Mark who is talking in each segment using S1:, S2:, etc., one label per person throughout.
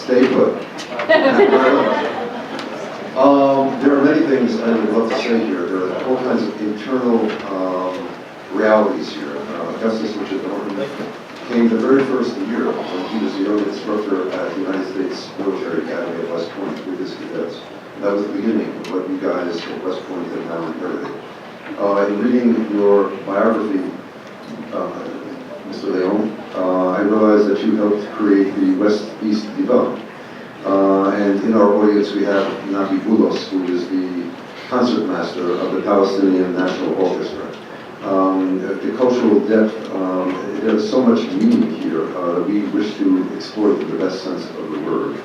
S1: Stay put. There are many things I would love to say here. There are all kinds of internal realities here. Justice Richard Norton came the very first year when he was the young instructor at the United States Military Academy at West Point with his cadets. That was the beginning of what you guys at West Point have now inherited. In reading your biography, Mr. Leon, I realized that you helped create the West-East Divide. And in our audience we have Nabi Boulos, who is the concertmaster of the Palestinian National Orchestra. The cultural depth, there's so much meaning here that we wish to exploit in the best sense of the word.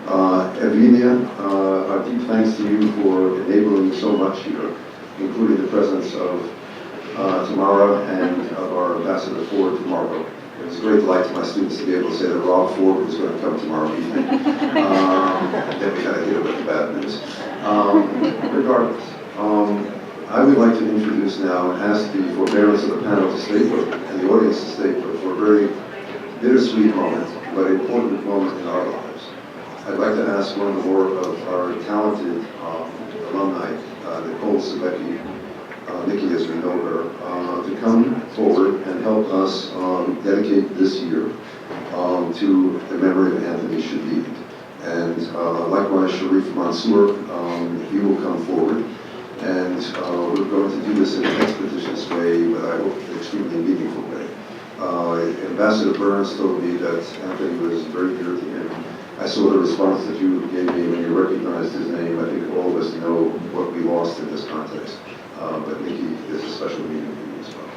S1: Evinia, our deep thanks to you for enabling so much here, including the presence of Tamara and of our Ambassador Ford tomorrow. It was a great delight to my students to be able to say that Rob Ford was going to come tomorrow evening. Then we kind of hit it with the bad news. Regardless, I would like to introduce now and ask the forbearance of the panel to stay put and the audience to stay put for a very bittersweet moment, but important moment in our lives. I'd like to ask one or more of our talented alumni, Nichole, Sobecki, Nikki as we know her, to come forward and help us dedicate this year to the memory of Anthony Shadid. And likewise, Sherif Mansour, he will come forward. And we're going to do this in an expeditious way, but I hope an extremely meaningful way. Ambassador Burns told me that Anthony was very dear to him. I saw the response that you gave me when you recognized his name. I think all of us know what we lost in this context. But Nikki is a special meaning to me as well.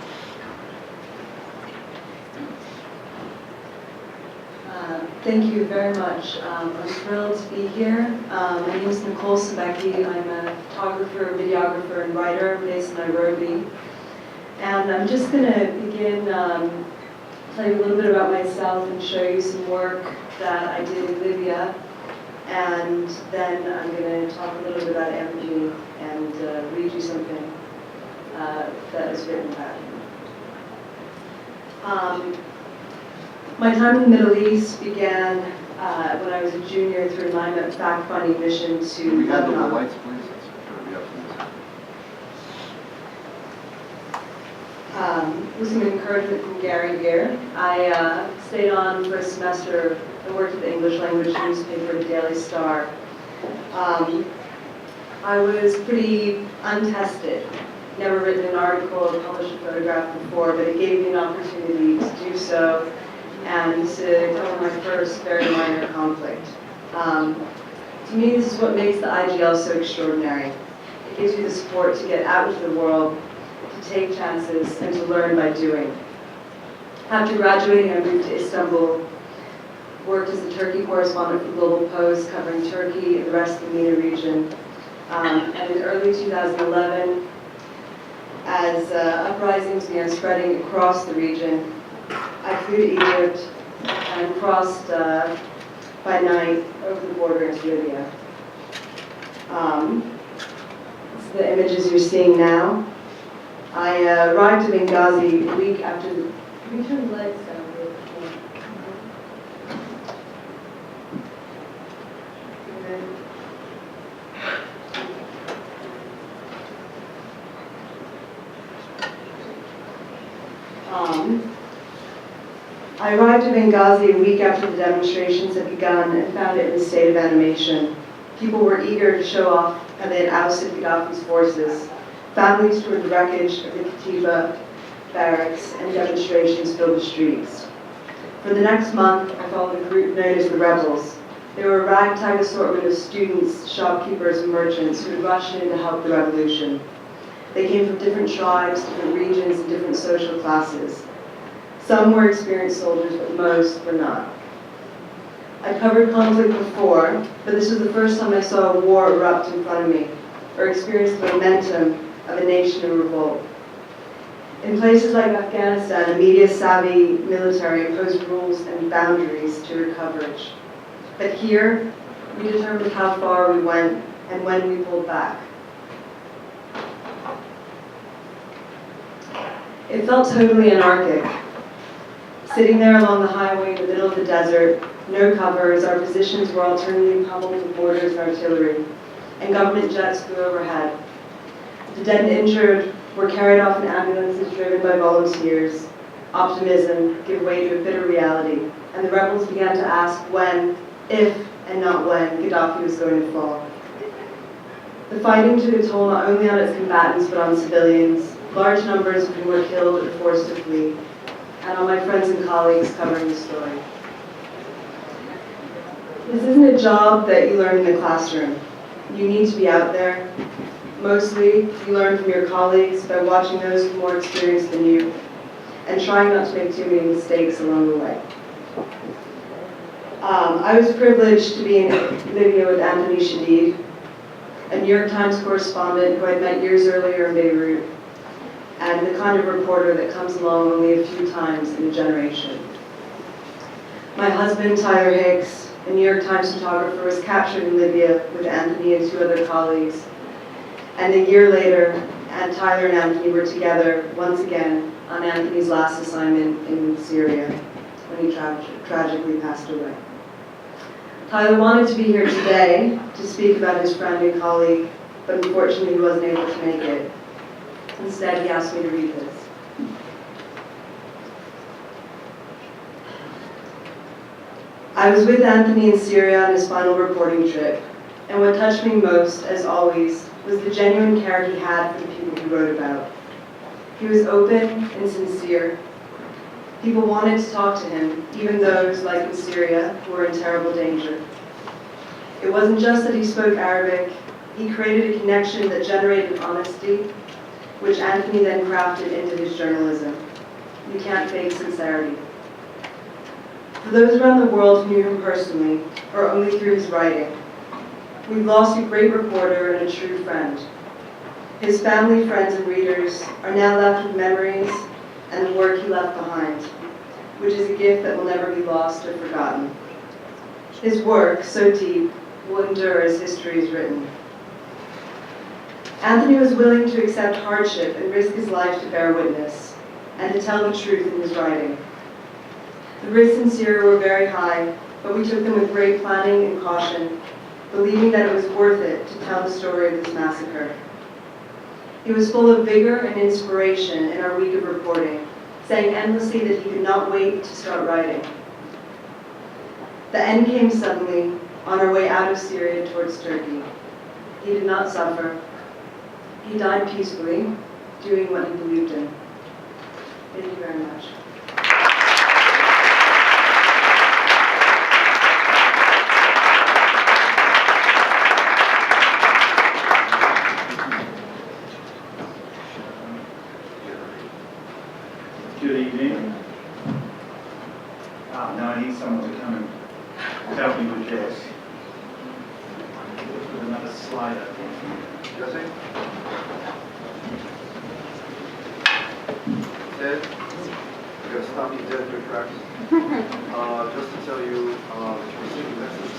S2: Thank you very much. I'm thrilled to be here. My name is Nichole Sobecki. I'm a photographer, videographer, and writer based in Nairobi. And I'm just going to begin, tell you a little bit about myself and show you some work that I did in Libya. And then I'm going to talk a little bit about Anthony and read you something that was written about him. My time in the Middle East began when I was a junior through an IMEP fact-finding mission to
S1: Can we have the
S2: Lebanon.
S1: lights, please?
S2: With some encouragement from Gary here. I stayed on for a semester and worked at the English language newspaper, the Daily Star. I was pretty untested. Never written an article or published a photograph before, but it gave me an opportunity to do so and to cover my first very minor conflict. To me, this is what makes the IGL so extraordinary. It gives you the support to get out into the world, to take chances, and to learn by doing. After graduating, I moved to Istanbul, worked as a Turkey correspondent for GlobalPost, covering Turkey and the rest of the MENA region. And in early 2011, as uprisings began spreading across the region, I flew to Egypt and crossed by night over the border into Libya. This is the images you're seeing now. I arrived in Benghazi a week after the... Can we turn the lights down real quick? I arrived in Benghazi a week after the demonstrations had begun and found it in a state of animation. People were eager to show off how they had ousted Gaddafi's forces. Families toured the wreckage of the Katiba barracks and demonstrations filled the streets. For the next month, I followed a group known as the Rebels. They were a ragtag assortment of students, shopkeepers, and merchants who had rushed in to help the revolution. They came from different tribes, different regions, and different social classes. Some were experienced soldiers, but most were not. I'd covered conflict before, but this was the first time I saw a war erupt in front of me, or experienced the momentum of a nation in revolt. In places like Afghanistan, a media-savvy military imposed rules and boundaries to your coverage. But here, we determined how far we went and when we pulled back. It felt totally anarchic. Sitting there along the highway in the middle of the desert, no covers, our positions were alternately pummeled with mortars and artillery, and government jets flew overhead. The dead and injured were carried off in ambulances driven by volunteers. Optimism gave way to a bitter reality, and the rebels began to ask when, if, and not when Gaddafi was going to fall. The fighting took a toll not only on its combatants but on civilians, large numbers of whom were killed or forced to flee, and on my friends and colleagues covering the story. This isn't a job that you learn in the classroom. You need to be out there. Mostly, you learn from your colleagues by watching those with more experience than you, and trying not to make too many mistakes along the way. I was privileged to be in Libya with Anthony Shadid, a New York Times correspondent who I'd met years earlier in Beirut, and the kind of reporter that comes along only a few times in a generation. My husband, Tyler Hicks, a New York Times photographer, was captured in Libya with Anthony and 2 other colleagues. And a year later, Tyler and Anthony were together once again on Anthony's last assignment in Syria when he tragically passed away. Tyler wanted to be here today to speak about his friend and colleague, but unfortunately he wasn't able to make it. Instead, he asked me to read this. I was with Anthony in Syria on his final reporting trip, and what touched me most, as always, was the genuine care he had for the people he wrote about. He was open and sincere. People wanted to talk to him, even those, like in Syria, who were in terrible danger. It wasn't just that he spoke Arabic. He created a connection that generated honesty, which Anthony then crafted into his journalism. You can't fake sincerity. For those around the world who knew him personally, or only through his writing, we've lost a great reporter and a true friend. His family, friends, and readers are now left with memories and the work he left behind, which is a gift that will never be lost or forgotten. His work, so deep, will endure as history is written. Anthony was willing to accept hardship and risk his life to bear witness, and to tell the truth in his writing. The risks in Syria were very high, but we took them with great planning and caution, believing that it was worth it to tell the story of this massacre. He was full of vigor and inspiration in our week of reporting, saying endlessly that he could not wait to start writing. The end came suddenly, on our way out of Syria towards Turkey. He did not suffer. He died peacefully, doing what he believed in. Thank you very much.
S3: Good evening. Now I need someone to come and help me with this. With another slide, I think.
S1: Jesse? Ted, I'm going to stop you dead in your tracks. Just to tell you that you received a message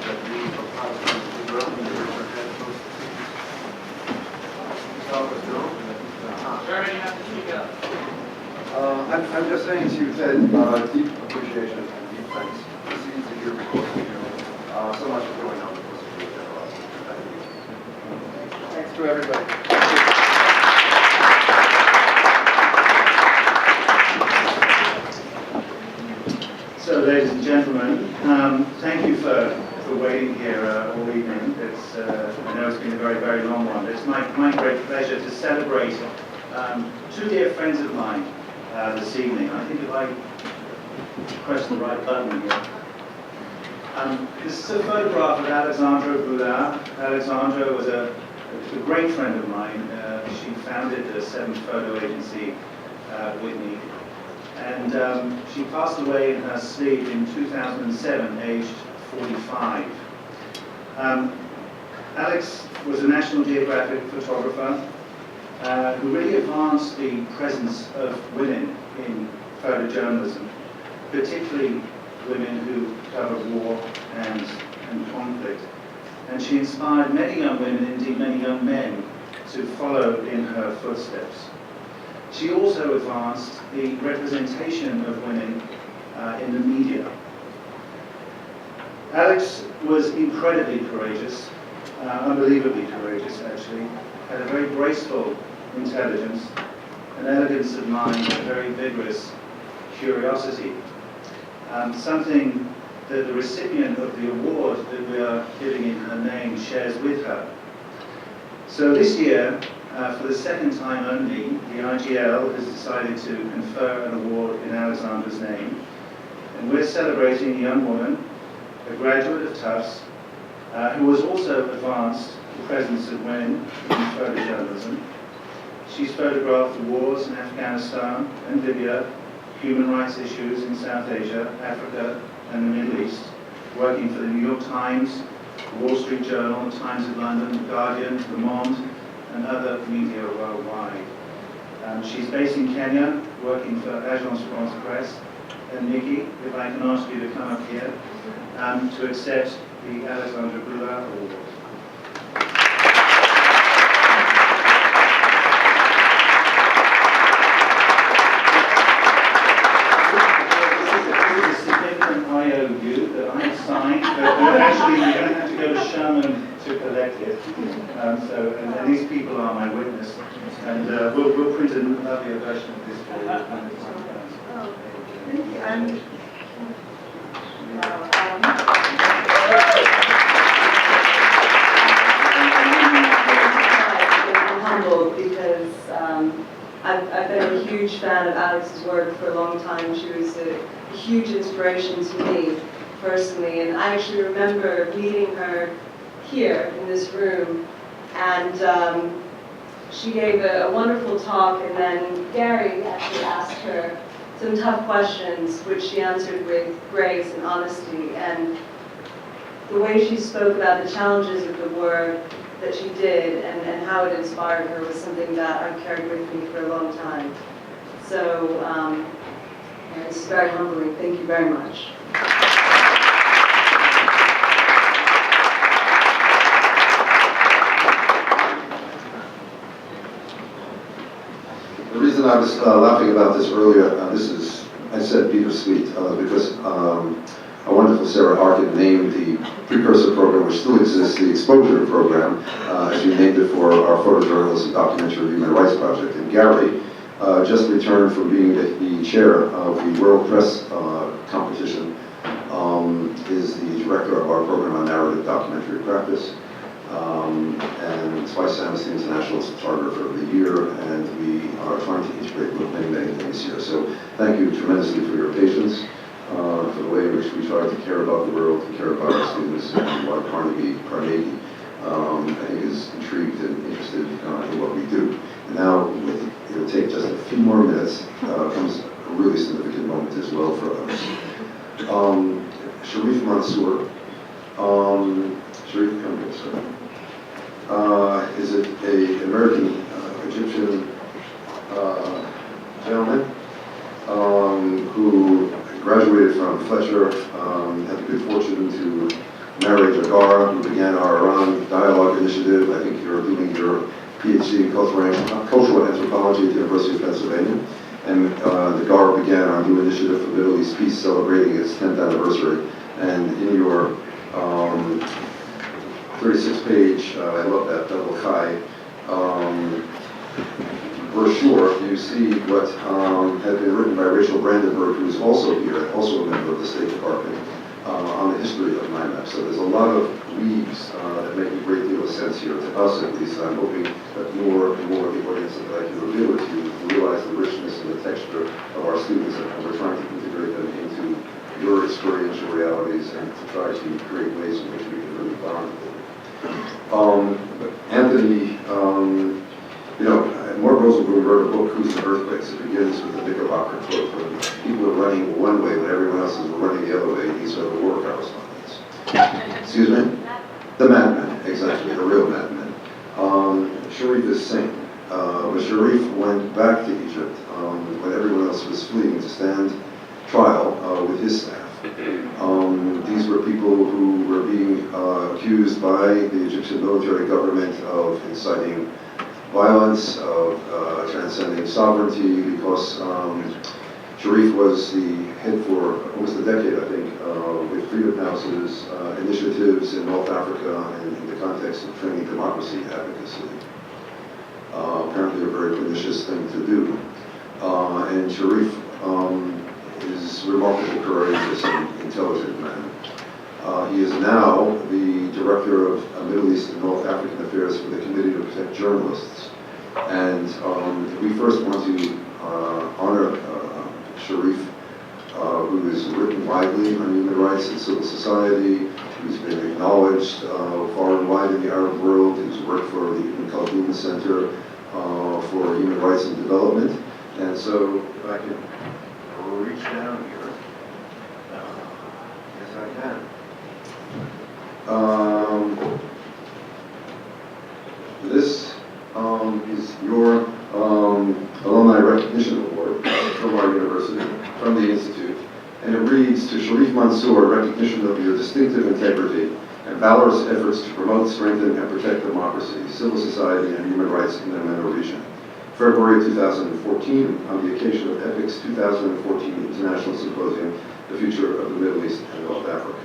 S1: that we are proud to be welcome to raise our hand close to the Start with Joe.
S4: Jeremy, you have to speak up.
S1: I'm just saying to you, Ted, deep appreciation and deep thanks. It's easy to hear because of you. So much is going on because of your generosity. Thank you. Thanks to everybody.
S3: So, ladies and gentlemen, thank you for waiting here all evening. I know it's been a very, very long one. It's my great pleasure to celebrate 2 dear friends of mine this evening. I think if I press the right button here. This is a photograph of Alexandra Boulard. Alexandra was a great friend of mine. She founded the 7th Photo Agency with me. And she passed away in her sleep in 2007, aged 45. Alex was a National Geographic photographer who really advanced the presence of women in photojournalism, particularly women who cover war and conflict. And she inspired many young women, indeed many young men, to follow in her footsteps. She also advanced the representation of women in the media. Alex was incredibly courageous, unbelievably courageous actually, had a very graceful intelligence, an elegance of mind, a very vigorous curiosity. Something that the recipient of the award that we are giving in her name shares with her. So this year, for the second time only, the IGL has decided to confer an award in Alexandra's name, and we're celebrating a young woman, a graduate of Tufts, who was also advanced the presence of women in photojournalism. She's photographed the wars in Afghanistan and Libya, human rights issues in South Asia, Africa, and the Middle East, working for the New York Times, the Wall Street Journal, the Times of London, the Guardian, Le Monde, and other media worldwide. She's based in Kenya, working for Agence France Presse. And Nikki, if I can ask you to come up here to accept the Alexandra Goulart Award. This is a significant IOU that I have signed, but actually you're going to have to go to Sherman to collect it. And these people are my witness. And we'll print a lovely version of this for you.
S2: Thank you. I'm humbled because I've been a huge fan of Alex's work for a long time. She was a huge inspiration to me personally, and I actually remember meeting her here in this room, and she gave a wonderful talk, and then Gary actually asked her some tough questions, which she answered with grace and honesty. And the way she spoke about the challenges of the work that she did and how it inspired her was something that I've carried with me for a long time. So it's very humbling. Thank you very much.
S1: The reason I was laughing about this earlier, I said bittersweet, because a wonderful Sarah Harkin named the precursor program, which still exists, the Exposure Program, as you named it for our photojournalist and documentary human rights project. And Gary just returned from being the chair of the World Press competition, is the director of our program on narrative documentary practice. And twice Amnesty International's photographer of the year, and we are trying to integrate with many things here. So thank you tremendously for your patience, for the way in which we try to care about the world, to care about our students, and why Carnegie, I think is intrigued and interested in what we do. And now, it'll take just a few more minutes, comes a really significant moment as well for us. Sherif Mansour, Sherif, come here, sir. Is it an American Egyptian gentleman who graduated from Fletcher, had the good fortune to marry Jagar, who began our Iran Dialogue Initiative. I think you're doing your PhD in cultural anthropology at the University of Pennsylvania. And the GAR began our new initiative for Middle East peace, celebrating its 10th anniversary. And in your 36-page, I love that double chi brochure, you see what had been written by Rachel Brandenburg, who is also here, also a member of the State Department, on the history of MIMAP. So there's a lot of weaves that make a great deal of sense here, to us at least. I'm hoping that more and more of the audience that I can reveal with you realize the richness and the texture of our students, and we're trying to integrate them into your experiential realities and to try to create ways in which we can really bond with them. Anthony, Mark Rosenblum wrote a book, Who's the Earthquakes? It begins with the Knickerbocker quote, when people are running one way when everyone else is running the other way. These are the war correspondents. Excuse me? The madmen, exactly, the real madmen. Sherif is sane. But Sherif went back to Egypt when everyone else was fleeing to stand trial with his staff. These were people who were being accused by the Egyptian military government of inciting violence, of transcending sovereignty, because Sherif was the head for almost a decade, I think, with Freedom House's initiatives in North Africa and in the context of training democracy advocacy. Apparently a very pernicious thing to do. And Sherif is remarkable, courageous, and intelligent man. He is now the director of Middle East and North African Affairs for the Committee to Protect Journalists. And we first want to honor Sherif, who has written widely on human rights and civil society, who's been acknowledged far and wide in the Arab world, who's worked for the Ibn Khaldun Center for Human Rights and Development. And so, if I can reach down here, yes I can. This is your Alumni Recognition Award from our university, from the Institute, and it reads, to Sherif Mansour, recognition of your distinctive integrity and valorous efforts to promote, strengthen, and protect democracy, civil society, and human rights in the MENA region. February 2014, on the occasion of EPIIC's 2014 International Symposium, The Future of the Middle East and North Africa.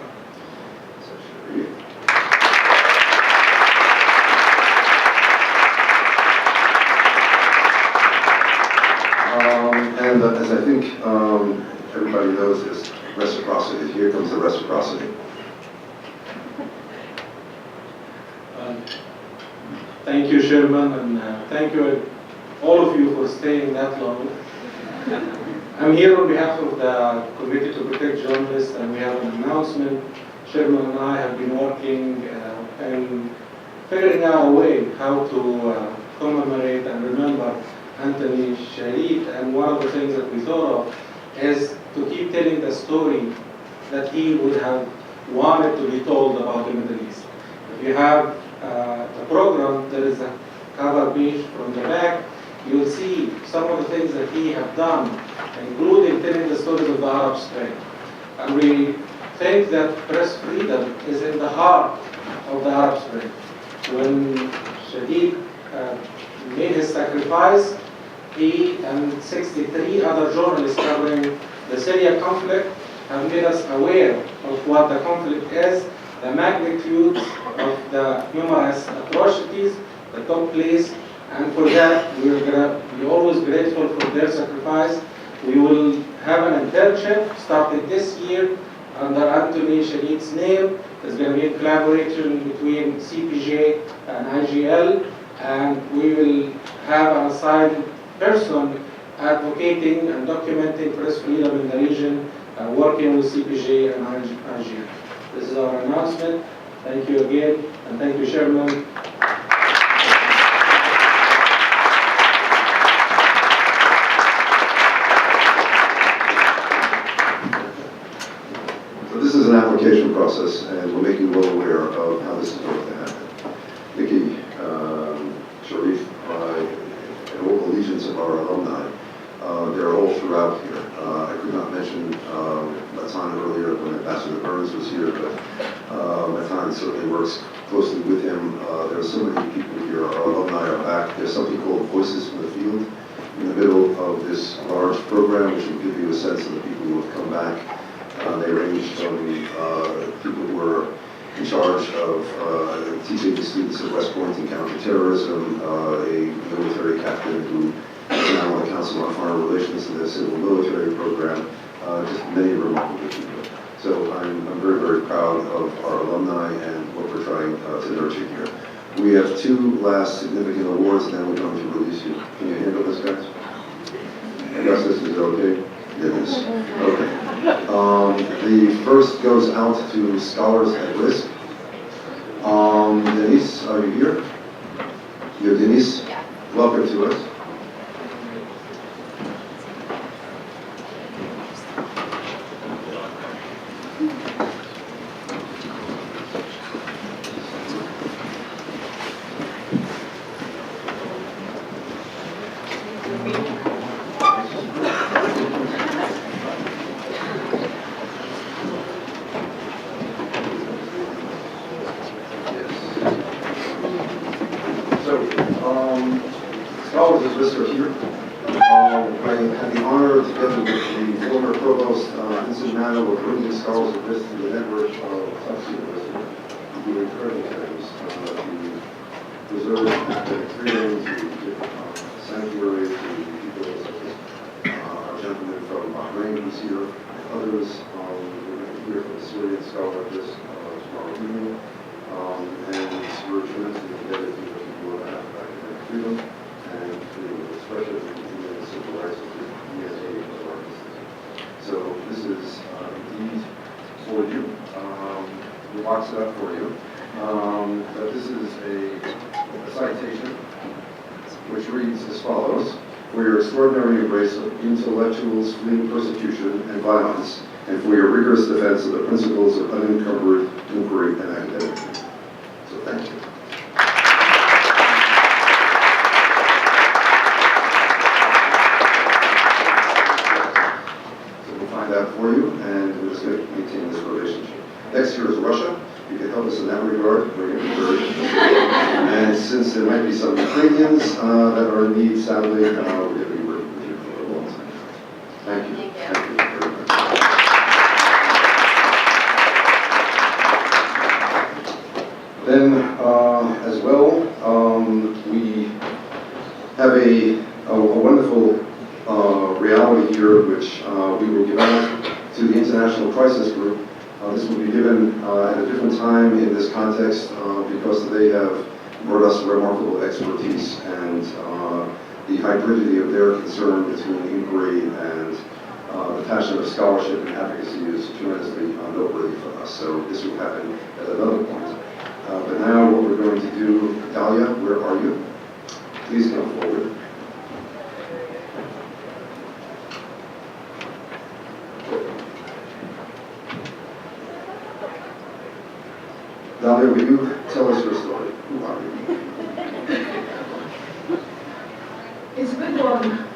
S1: So, Sherif. And as I think everybody knows, is reciprocity. Here comes the reciprocity.
S5: Thank you, Sherman, and thank you, all of you, for staying that long. I'm here on behalf of the Committee to Protect Journalists, and we have an announcement. Sherman and I have been working and figuring out a way how to commemorate and remember Anthony Sharif, and one of the things that we thought of is to keep telling the story that he would have wanted to be told about the Middle East. If you have the program, there is a cover page from the back. You'll see some of the things that he have done, including telling the stories of the Arab Spring. And we think that press freedom is in the heart of the Arab Spring. When Shadid made his sacrifice, he and 63 other journalists covering the Syria conflict have made us aware of what the conflict is, the magnitude of the numerous atrocities that took place, and for that we're going to be always grateful for their sacrifice. We will have an internship started this year under Anthony Shadid's name. There's going to be a collaboration between CPJ and IGL, and we will have an assigned person advocating and documenting press freedom in the region, working with CPJ and IGL. This is our announcement. Thank you again, and thank you, Sherman.
S1: So this is an application process, and we're making you well aware of how this is going to happen. Nikki, Sherif, and all the legions of our alumni, they're all throughout here. I could not mention Matan earlier when Ambassador Burns was here, but Matan certainly works closely with him. There are so many people here. Our alumni are back. There's something called Voices from the Field in the middle of this large program, which will give you a sense of the people who have come back. They range from people who were in charge of teaching the students at West Point in counterterrorism, a military captain who is now on the Council on Foreign Relations in the civil military program, just many remarkable people. So I'm very, very proud of our alumni and what we're trying to nurture here. We have two last significant awards, and then we're going to release you. Can you handle this, guys? I guess this is okay? It is. Okay. The first goes out to Scholars at Risk. Denise, are you here? You're Denise? Yeah. Welcome to us. list are here. I had the honor, together with the former provost, Vincent Manno, of bringing scholars of this to the network of Tufts University. We do incredible things to preserve academic freedom, to give sanctuary to people such as our gentleman from Bahrain who's here, and others. We're going to hear from a Syrian scholar like this tomorrow evening. And we're tremendously indebted to the people of academic freedom and freedom of expression and civil rights of the ESA of our institute. So this is indeed for you. We'll box it up for you. But this is a citation which reads as follows: "For your extraordinary embrace of intellectuals fleeing persecution and violence, and for your rigorous defense of the principles of unencumbered inquiry and academic freedom." So thank you. So we'll find out for you, and we're just going to maintain this relationship. Next here is Russia. You can help us in that regard. And since there might be some Ukrainians that are in need, sadly, we're going to be working with you for a long time. Thank you. Thank you very much. Then, as well, we have a wonderful reality here, which we will give out to the International Crisis Group. This will be given at a different time in this context because they have brought us remarkable expertise, and the hybridity of their concern between inquiry and the passion of scholarship and advocacy is tremendously noteworthy for us. So this will happen at another point. But now what we're going to do, Dalia, where are you? Please come forward. Dalia, will you tell us your story? Who are you?
S6: It's a good one.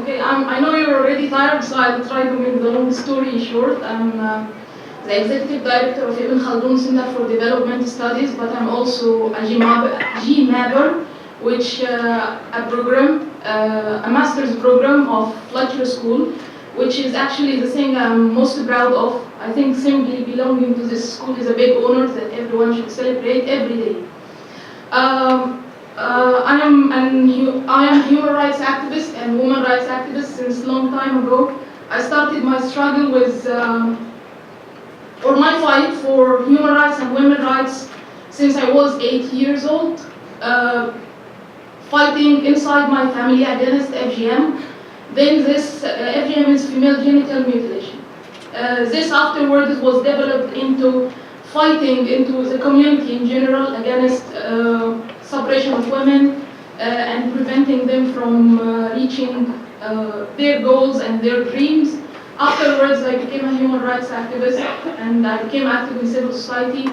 S6: Okay, I know you're already tired, so I'll try to make the long story short. I'm the Executive Director of Ibn Khaldun Center for Development Studies, but I'm also a GMABer, which a program, a master's program of Fletcher School, which is actually the thing I'm most proud of. I think simply belonging to this school is a big honor that everyone should celebrate every day. I am a human rights activist and women rights activist since a long time ago. I started my struggle with, or my fight for human rights and women's rights since I was 8 years old, fighting inside my family against FGM. Then this FGM is female genital mutilation. This afterwards was developed into fighting into the community in general against suppression of women and preventing them from reaching their goals and their dreams. Afterwards, I became a human rights activist and I became active in civil society.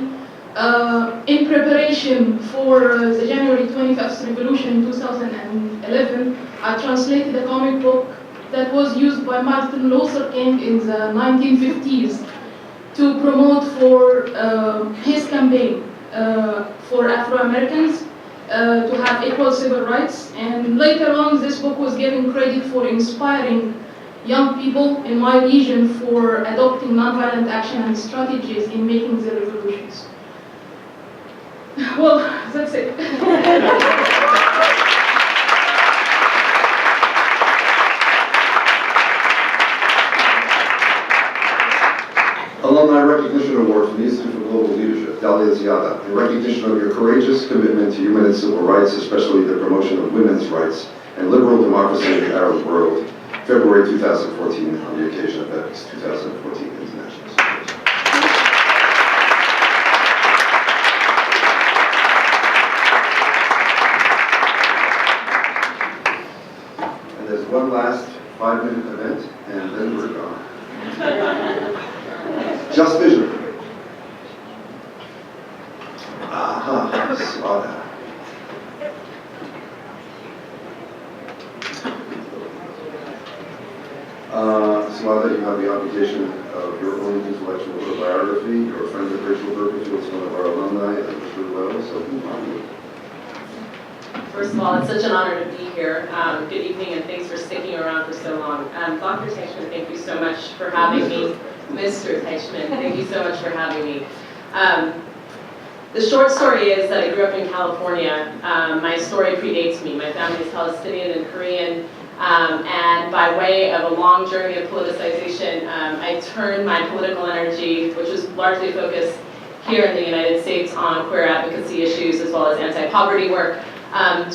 S6: In preparation for the January 25th revolution in 2011, I translated a comic book that was used by Martin Luther King in the 1950s to promote for his campaign for Afro-Americans to have equal civil rights. And later on, this book was given credit for inspiring young people in my region for adopting nonviolent action and strategies in making the revolutions. Well, that's it.
S1: Alumni Recognition Award from the Institute for Global Leadership, Dalia Ziada, in recognition of your courageous commitment to human and civil rights, especially the promotion of women's rights and liberal democracy in the Arab world, February 2014, on the occasion of EPIIC's 2014 International Symposium. And there's one last 5-minute event, and then we're gone. Just vision. Aha, saw that. Swada, you have the obligation of your own intellectual autobiography. You're a friend of Rachel Burkett, who is one of our alumni at the Nichole level, so who are you?
S7: First of all, it's such an honor to be here. Good evening, and thanks for sticking around for so long. Dr. Teichman, thank you so much for having me. Mr. Teichman, thank you so much for having me. The short story is that I grew up in California. My story predates me. My family is Palestinian and Korean, and by way of a long journey of politicization, I turned my political energy, which was largely focused here in the United States on queer advocacy issues as well as anti-poverty work,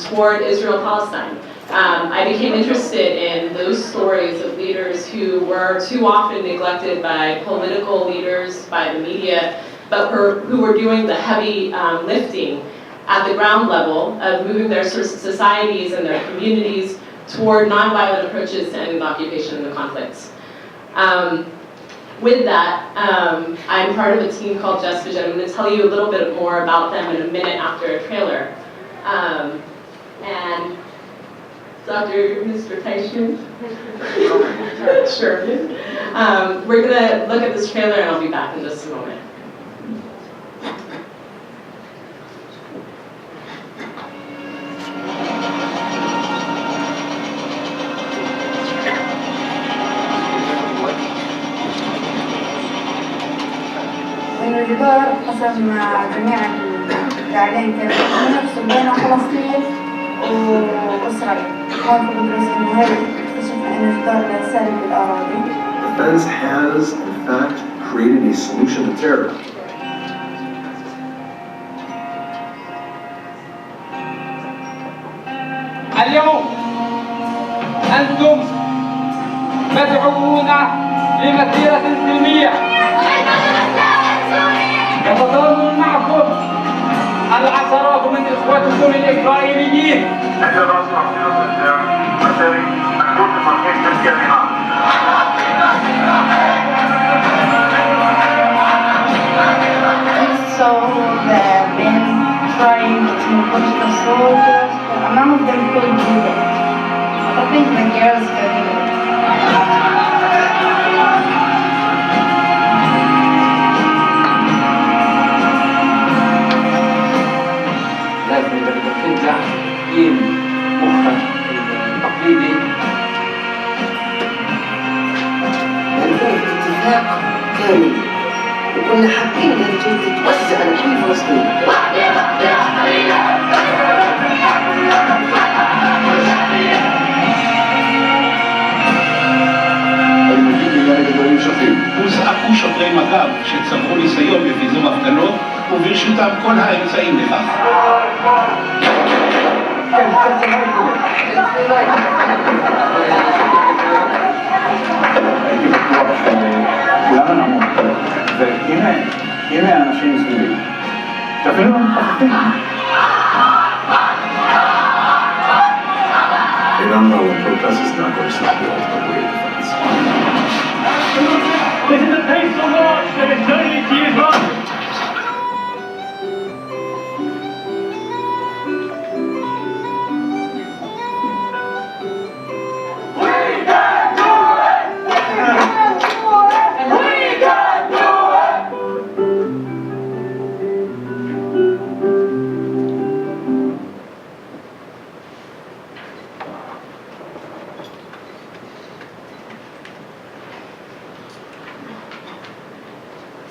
S7: toward Israel-Palestine. I became interested in those stories of leaders who were too often neglected by political leaders, by the media, but who were doing the heavy lifting at the ground level of moving their societies and their communities toward nonviolent approaches to ending the occupation and the conflicts. With that, I'm part of a team called Just Vision. I'm going to tell you a little bit more about them in a minute after a trailer. And Mr. Teichman, sure. We're going to look at this trailer and I'll be back in just a moment.
S8: الجدار حسب ما جميع الإعلام كانوا ينافسوا بين فلسطين وإسرائيل. هون بدرس إنه هذا اكتشفنا إن الجدار لا سالب بالأراضي.
S9: The fence has, in fact, created a solution to terror.
S4: اليوم أنتم مدعوون لمسيرة سلمية يتضامن معكم العشرات من إخوتكم الإسرائيليين.
S8: So they've been trying to push the soldiers, but none of them could do that. I think the girls could do it.
S4: لازم بدك تنجح تقيم مخك التقليدي.
S10: كان اتفاق كامل وكنا حابين ان تتوزع على كل فلسطين.
S11: הוזעקו שוטרי מג"ב שצברו ניסיון בפיזור הפגנות וברשותם כל האמצעים לכך.
S12: כולנו נמות, והנה האנשים סביבי, שאפילו לא מתחתים.
S9: A nonviolent protest is not going to stop the ultimate way of defense.
S4: This is a peaceful march that is only to use violence.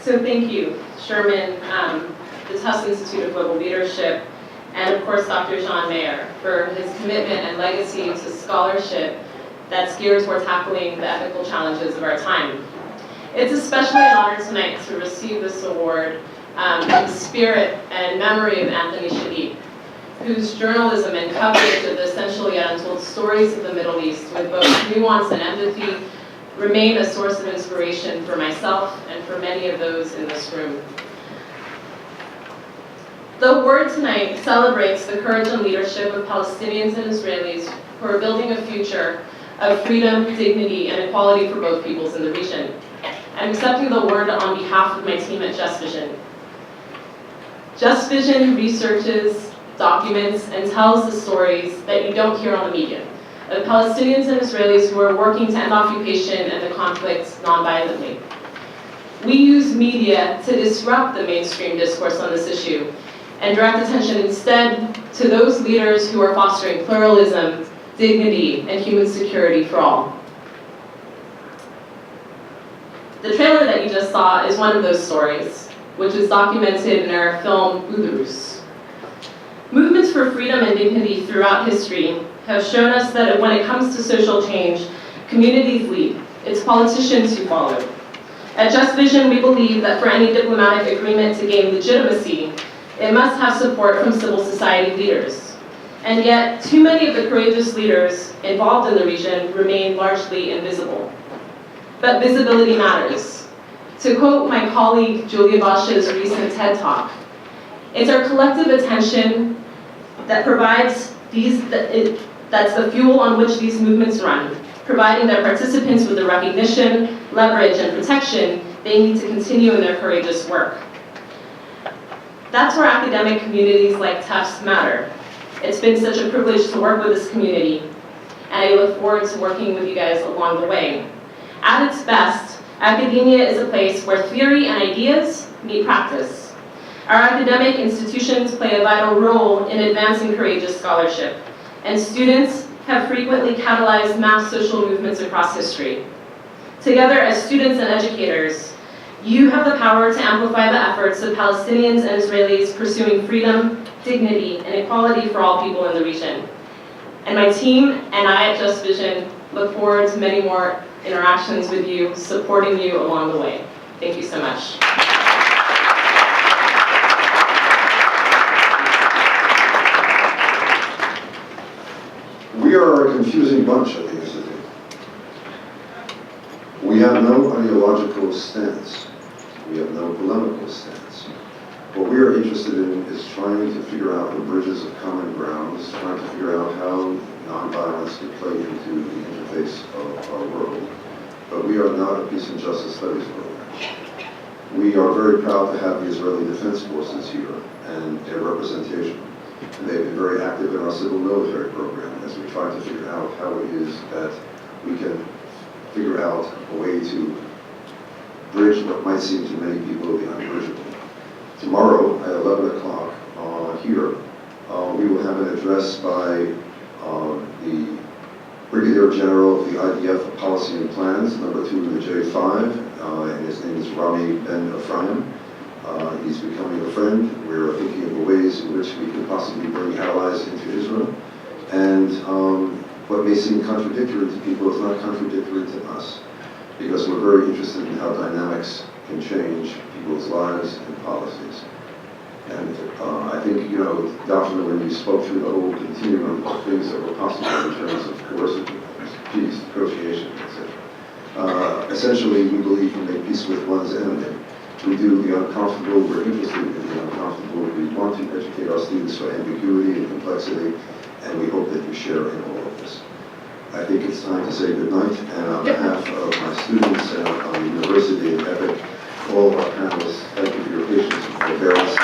S7: So thank you, Sherman, the Tufts Institute of Global Leadership, and of course Dr. John Mayer for his commitment and legacy to scholarship that's geared toward tackling the ethical challenges of our time. It's especially an honor tonight to receive this award in the spirit and memory of Anthony Shadid, whose journalism and coverage of the essentially untold stories of the Middle East with both nuance and empathy remain a source of inspiration for myself and for many of those in this room. The award tonight celebrates the courage and leadership of Palestinians and Israelis who are building a future of freedom, dignity, and equality for both peoples in the region. I'm accepting the award on behalf of my team at Just Vision. Just Vision researches, documents, and tells the stories that you don't hear on the media, of Palestinians and Israelis who are working to end occupation and the conflicts non-violently. We use media to disrupt the mainstream discourse on this issue and direct attention instead to those leaders who are fostering pluralism, dignity, and human security for all. The trailer that you just saw is one of those stories, which is documented in our film Udrus. Movements for freedom and dignity throughout history have shown us that when it comes to social change, communities lead. It's politicians who follow. At Just Vision, we believe that for any diplomatic agreement to gain legitimacy, it must have support from civil society leaders. And yet, too many of the courageous leaders involved in the region remain largely invisible. But visibility matters. To quote my colleague Julia Bosch's recent TED Talk, it's our collective attention that provides that's the fuel on which these movements run, providing their participants with the recognition, leverage, and protection they need to continue in their courageous work. That's where academic communities like Tufts matter. It's been such a privilege to work with this community, and I look forward to working with you guys along the way. At its best, academia is a place where theory and ideas meet practice. Our academic institutions play a vital role in advancing courageous scholarship, and students have frequently catalyzed mass social movements across history. Together as students and educators, you have the power to amplify the efforts of Palestinians and Israelis pursuing freedom, dignity, and equality for all people in the region. And my team and I at Just Vision look forward to many more interactions with you, supporting you along the way. Thank you so much.
S1: We are a confusing bunch at the Institute. We have no ideological stance. We have no polemical stance. What we are interested in is trying to figure out the bridges of common grounds, trying to figure out how nonviolence can play into the interface of our world. But we are not a peace and justice studies program. We are very proud to have the Israeli Defense Forces here and their representation. And they've been very active in our civil military program as we try to figure out how it is that we can figure out a way to bridge what might seem to many people the unbridgeable. Tomorrow at 11 o'clock here, we will have an address by the Brigadier General of the IDF Policy and Plans, number 2 in the J5, and his name is Rami Ben Ephraim. He's becoming a friend. We're thinking of the ways in which we can possibly bring allies into Israel. And what may seem contradictory to people is not contradictory to us, because we're very interested in how dynamics can change people's lives and policies. And I think, you know, Dr. when you spoke through the whole continuum of things that were possible in terms of coercive peace, negotiation, etc. Essentially, we believe in make peace with one's enemy. We do the uncomfortable, we're interested in the uncomfortable, we want to educate our students for ambiguity and complexity, and we hope that you share in all of this. I think it's time to say goodnight, and on behalf of my students and of the University and EPIIC, all our panelists, thank you for your patience and forbearance.